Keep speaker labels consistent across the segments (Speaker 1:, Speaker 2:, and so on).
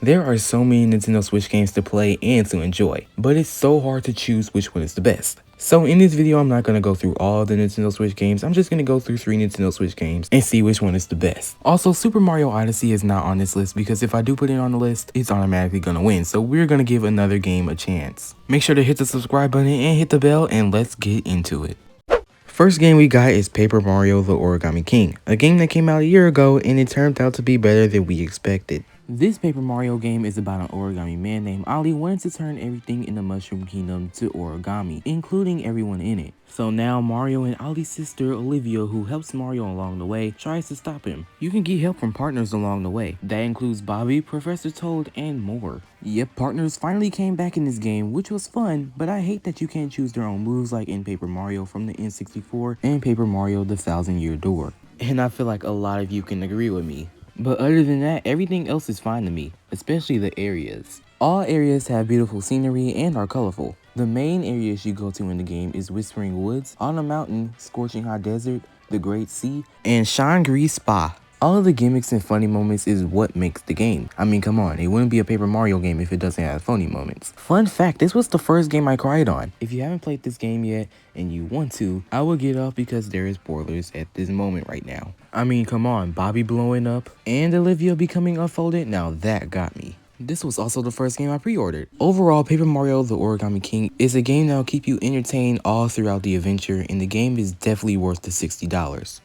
Speaker 1: There are so many Nintendo Switch games to play and to enjoy, but it's so hard to choose which one is the best. So in this video, I'm not going to go through all the Nintendo Switch games. I'm just going to go through 3 Nintendo Switch games and see which one is the best. Also, Super Mario Odyssey is not on this list because if I do put it on the list, it's automatically going to win. So we're going to give another game a chance. Make sure to hit the subscribe button and hit the bell, and let's get into it. First game we got is Paper Mario The Origami King, a game that came out a year ago and it turned out to be better than we expected. This Paper Mario game is about an origami man named Ali wanting to turn everything in the Mushroom Kingdom to origami, including everyone in it. So now Mario and Ali's sister Olivia, who helps Mario along the way, tries to stop him. You can get help from partners along the way. That includes Bobby, Professor Toad, and more. Yep, partners finally came back in this game, which was fun, but I hate that you can't choose their own moves like in Paper Mario from the N64 and Paper Mario The Thousand Year Door. And I feel like a lot of you can agree with me. But other than that, everything else is fine to me, especially the areas. All areas have beautiful scenery and are colorful. The main areas you go to in the game is Whispering Woods, On a Mountain, Scorching Hot Desert, The Great Sea, and Shangri Spa. All of the gimmicks and funny moments is what makes the game. I mean, come on, it wouldn't be a Paper Mario game if it doesn't have funny moments. Fun fact, this was the first game I cried on. If you haven't played this game yet and you want to, I will get off because there is spoilers at this moment right now. I mean, come on, Bobby blowing up and Olivia becoming unfolded, now that got me. This was also the first game I pre-ordered. Overall, Paper Mario The Origami King is a game that will keep you entertained all throughout the adventure, and the game is definitely worth the $60.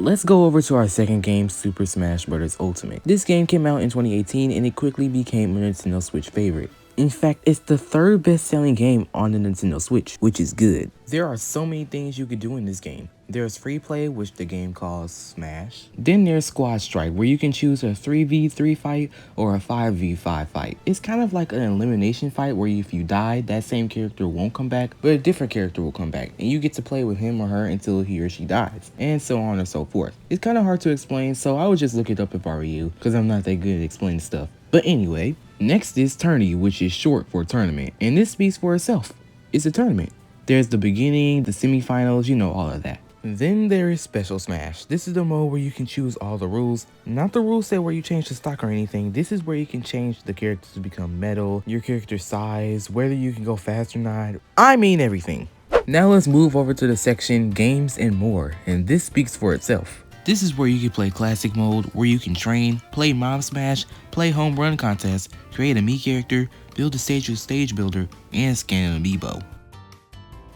Speaker 1: Let's go over to our second game, Super Smash Bros. Ultimate. This game came out in 2018 and it quickly became a Nintendo Switch favorite. In fact, it's the third best-selling game on the Nintendo Switch, which is good. There are so many things you could do in this game. There's free play, which the game calls Smash. Then there's Squad Strike, where you can choose a 3v3 fight or a 5v5 fight. It's kind of like an elimination fight where if you die, that same character won't come back, but a different character will come back, and you get to play with him or her until he or she dies, and so on and so forth. It's kind of hard to explain, so I would just look it up if I were you, because I'm not that good at explaining stuff. But anyway, next is Tourney, which is short for tournament, and this speaks for itself. It's a tournament. There's the beginning, the semifinals, you know, all of that. Then there is Special Smash. This is the mode where you can choose all the rules. Not the rule set where you change the stock or anything. This is where you can change the characters to become metal, your character's size, whether you can go fast or not. I mean everything. Now let's move over to the section Games and More, and this speaks for itself. This is where you can play classic mode, where you can train, play Mob Smash, play home run contests, create a Mii character, build a stage with Stage Builder, and scan an amiibo.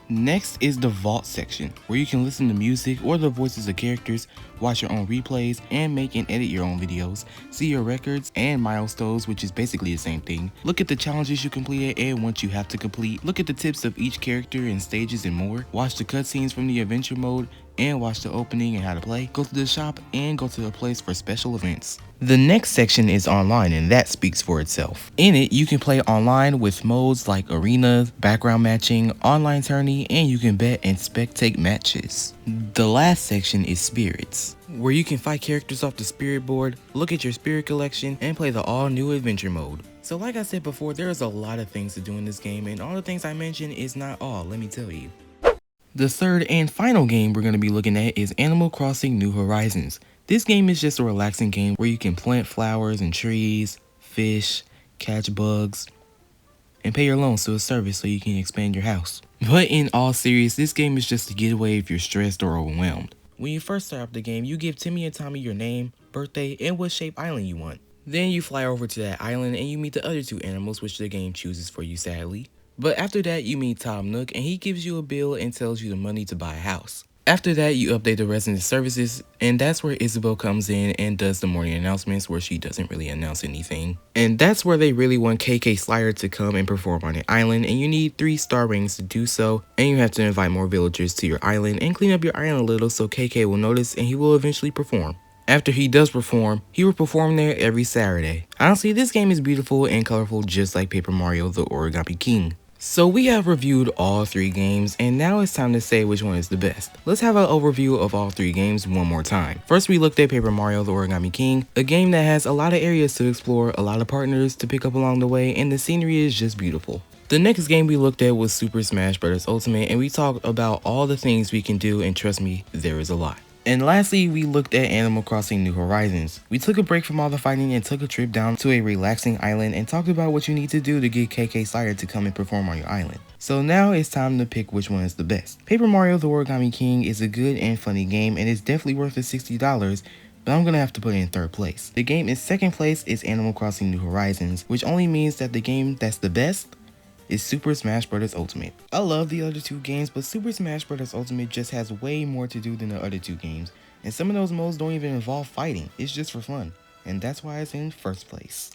Speaker 1: Next is the Vault section, where you can listen to music or the voices of characters, watch your own replays, and make and edit your own videos, see your records and milestones, which is basically the same thing, look at the challenges you completed and what you have to complete, look at the tips of each character and stages and more, watch the cutscenes from the adventure mode, and watch the opening and how to play, go to the shop, and go to a place for special events. The next section is online, and that speaks for itself. In it, you can play online with modes like arena, background matching, online tourney, and you can bet and spectate matches. The last section is Spirits, where you can fight characters off the spirit board, look at your spirit collection, and play the all-new adventure mode. So like I said before, there's a lot of things to do in this game, and all the things I mentioned is not all, let me tell you. The third and final game we're going to be looking at is Animal Crossing New Horizons. This game is just a relaxing game where you can plant flowers and trees, fish, catch bugs, and pay your loans to a service so you can expand your house. But in all seriousness, this game is just a getaway if you're stressed or overwhelmed. When you first start up the game, you give Timmy and Tommy your name, birthday, and what shape island you want. Then you fly over to that island and you meet the other two animals which the game chooses for you, sadly. But after that, you meet Tom Nook and he gives you a bill and tells you the money to buy a house. After that, you update the resident services, and that's where Isabel comes in and does the morning announcements where she doesn't really announce anything. And that's where they really want KK Slider to come and perform on the island, and you need 3 star rings to do so, and you have to invite more villagers to your island and clean up your island a little so KK will notice and he will eventually perform. After he does perform, he will perform there every Saturday. Honestly, this game is beautiful and colorful just like Paper Mario The Origami King. So we have reviewed all 3 games, and now it's time to say which one is the best. Let's have an overview of all 3 games one more time. First, we looked at Paper Mario The Origami King, a game that has a lot of areas to explore, a lot of partners to pick up along the way, and the scenery is just beautiful. The next game we looked at was Super Smash Bros. Ultimate, and we talked about all the things we can do, and trust me, there is a lot. And lastly, we looked at Animal Crossing New Horizons. We took a break from all the fighting and took a trip down to a relaxing island and talked about what you need to do to get KK Slider to come and perform on your island. So now it's time to pick which one is the best. Paper Mario The Origami King is a good and funny game and it's definitely worth the $60, but I'm gonna have to put it in third place. The game in second place is Animal Crossing New Horizons, which only means that the game that's the best is Super Smash Bros. Ultimate. I love the other two games, but Super Smash Bros. Ultimate just has way more to do than the other two games, and some of those modes don't even involve fighting, it's just for fun, and that's why it's in first place.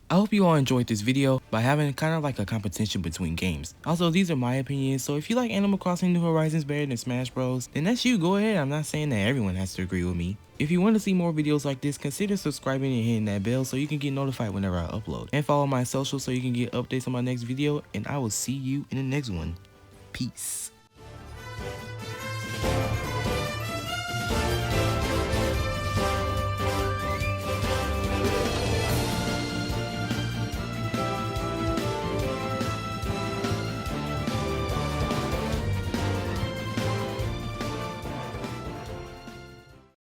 Speaker 1: I hope you all enjoyed this video by having kind of like a competition between games. Also, these are my opinions, so if you like Animal Crossing New Horizons better than Smash Bros, then that's you, go ahead. I'm not saying that everyone has to agree with me. If you want to see more videos like this, consider subscribing and hitting that bell so you can get notified whenever I upload. And follow my socials so you can get updates on my next video, and I will see you in the next one. Peace.